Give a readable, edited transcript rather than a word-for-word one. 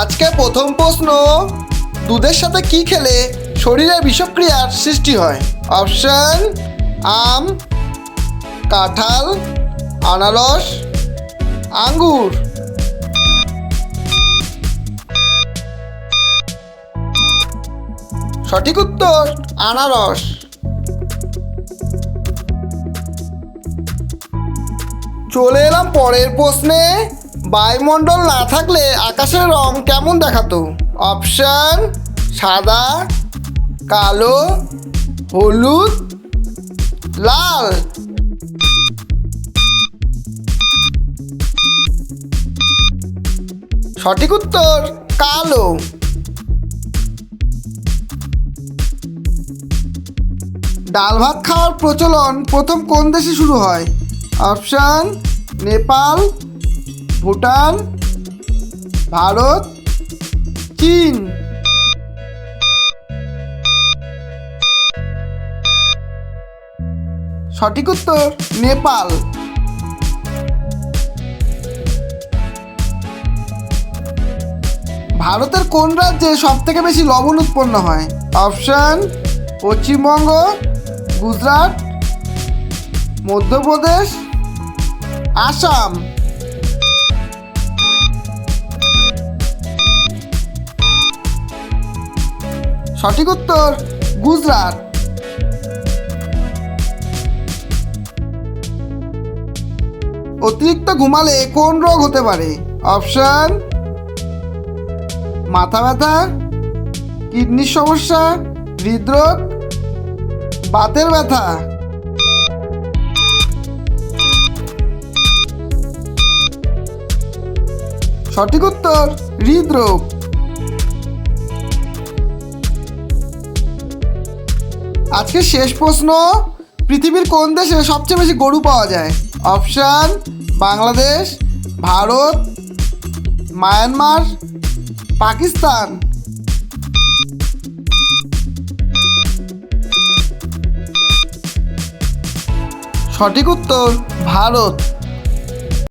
আজকে প্রথম প্রশ্ন, দুধের সাথে কি খেলে শরীরে বিষক্রিয়ার সৃষ্টি হয়? অপশন: আম, কাঁঠাল, আনারস, আঙ্গুর। সঠিক উত্তর আনারস। চলে এলাম পরের প্রশ্নে। বায়ুমণ্ডল না থাকলে আকাশের রং কেমন দেখাতো? অপশন: সাদা, কালো, হলুদ, লাল। সঠিক উত্তর কালো। ডাল ভাত খাওয়ার প্রচলন প্রথম কোন দেশে শুরু হয়? অপশন: নেপাল, ভুটান, ভারত, চীন। সঠিক উত্তর নেপাল। ভারতের কোন রাজ্যে সব থেকে বেশি লবণ উৎপন্ন হয়? অপশন: পশ্চিমবঙ্গ, গুজরাট, মধ্যপ্রদেশ, আসাম। সঠিক উত্তর গুজরাট। অতিরিক্ত ঘুমালে কোন রোগ হতে পারে? অপশন: মাথা ব্যথা, কিডনির সমস্যা, হৃদরোগ, বাতের ব্যথা। সঠিক উত্তর হৃদরোগ। আজকের শেষ প্রশ্ন, পৃথিবীর কোন দেশে সবচেয়ে বেশি গরু পাওয়া যায়? Option: Bangladesh, Bharat, Myanmar, Pakistan. সঠিক উত্তর ভারত।